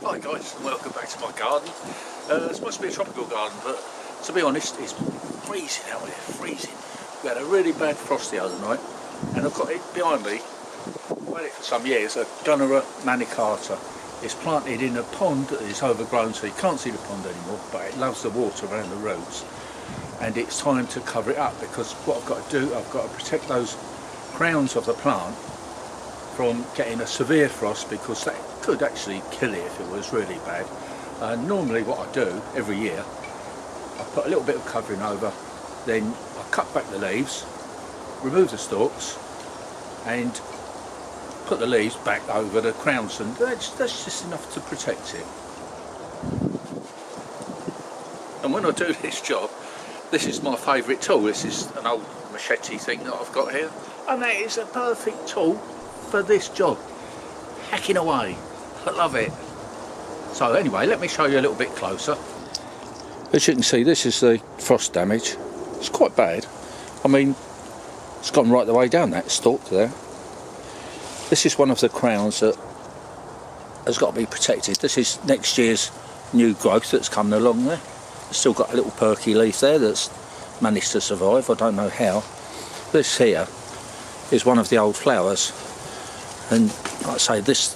Hi guys, and welcome back to my garden. It's supposed to be a tropical garden, but to be honest, it's freezing out here, freezing. We had a really bad frost the other night, and I've got it behind me. I've had it for some years, a Gunnera Manicata. It's planted in a pond that is overgrown, so you can't see the pond anymore, but it loves the water around the roots. And it's time to cover it up, because what I've got to do, I've got to protect those crowns of the plant from getting a severe frost, because that could actually kill it if it was really bad. Normally what I do every year, I put a little bit of covering over, then I cut back the leaves, remove the stalks and put the leaves back over the crowns, and that's just enough to protect it. And when I do this job, this is my favourite tool. This is an old machete thing that I've got here, and that is a perfect tool for this job. Hacking away. I love it. So anyway, let me show you a little bit closer. As you can see, this is the frost damage. It's quite bad. I mean, it's gone right the way down that stalk there. This is one of the crowns that has got to be protected. This is next year's new growth that's coming along there. It's still got a little perky leaf there that's managed to survive. I don't know how. This here is one of the old flowers, and like I say, this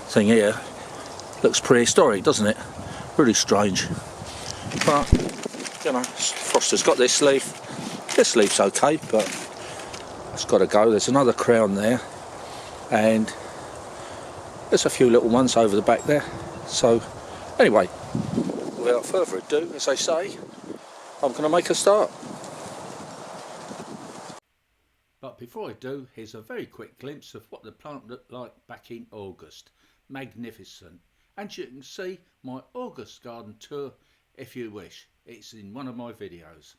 thing here looks prehistoric, doesn't it? Really strange. But you know, frost has got this leaf. This leaf's okay, but it's got to go. There's another crown there, and there's a few little ones over the back there. So anyway, without further ado, as they say, I'm going to make a start. But before I do, here's a very quick glimpse of what the plant looked like back in August. Magnificent. And you can see my August garden tour if you wish. It's in one of my videos.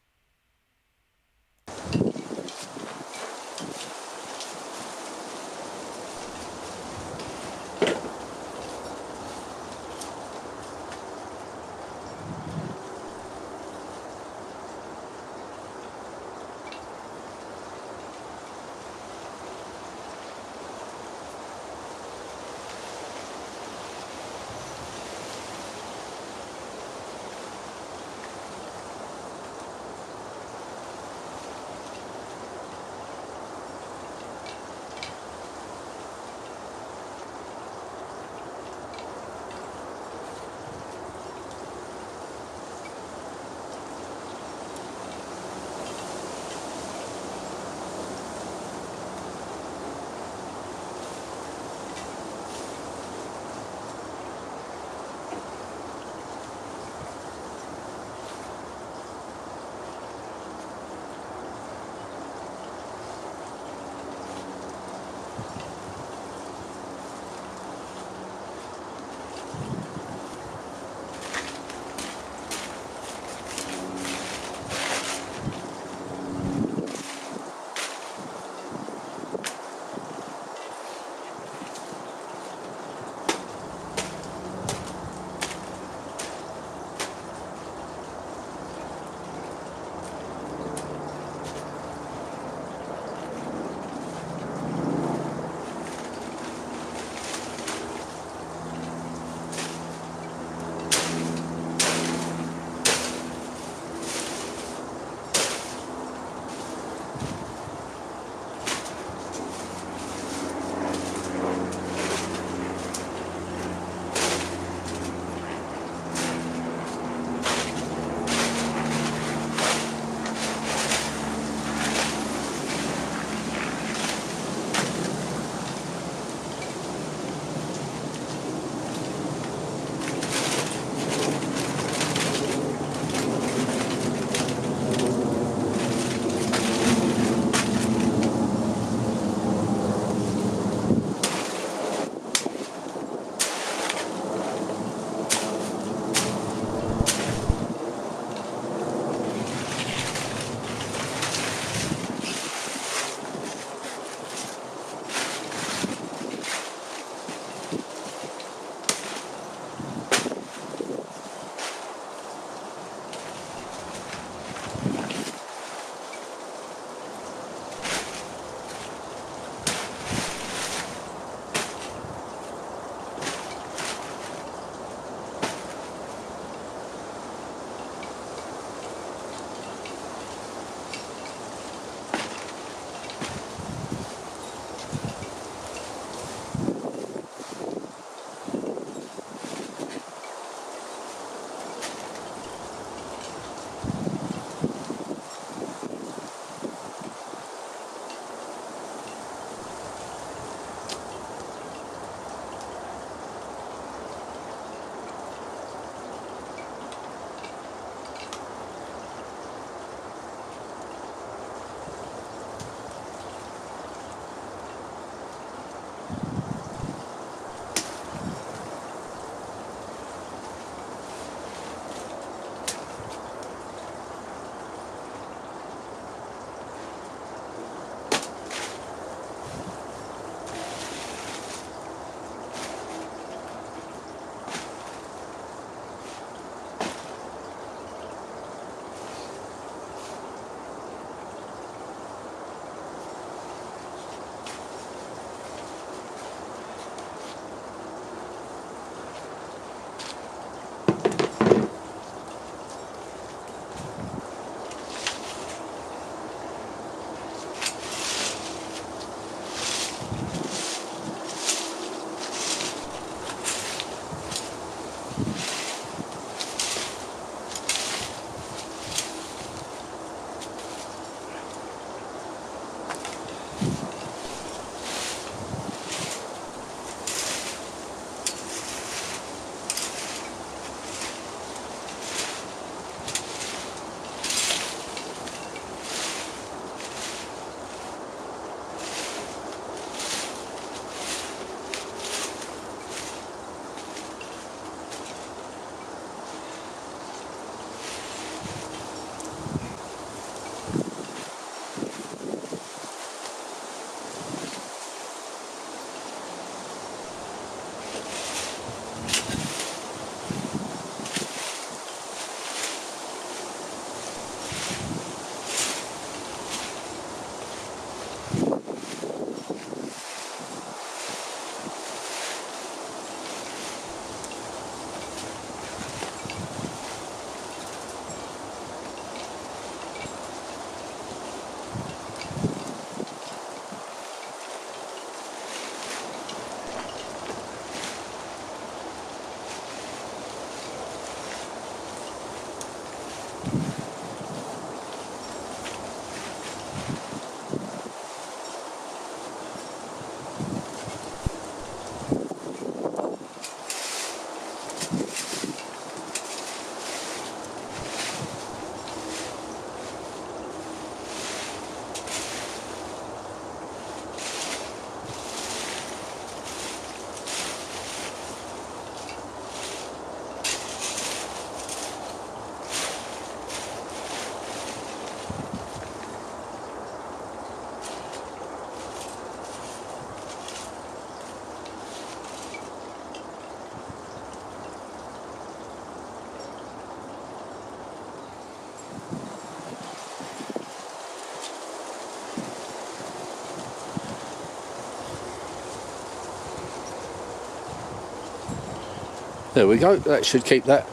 There we go, that should keep that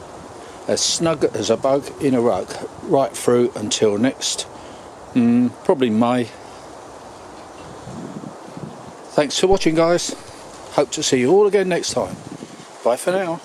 as snug as a bug in a rug right through until next, probably May. Thanks for watching, guys. Hope to see you all again next time. Bye for now.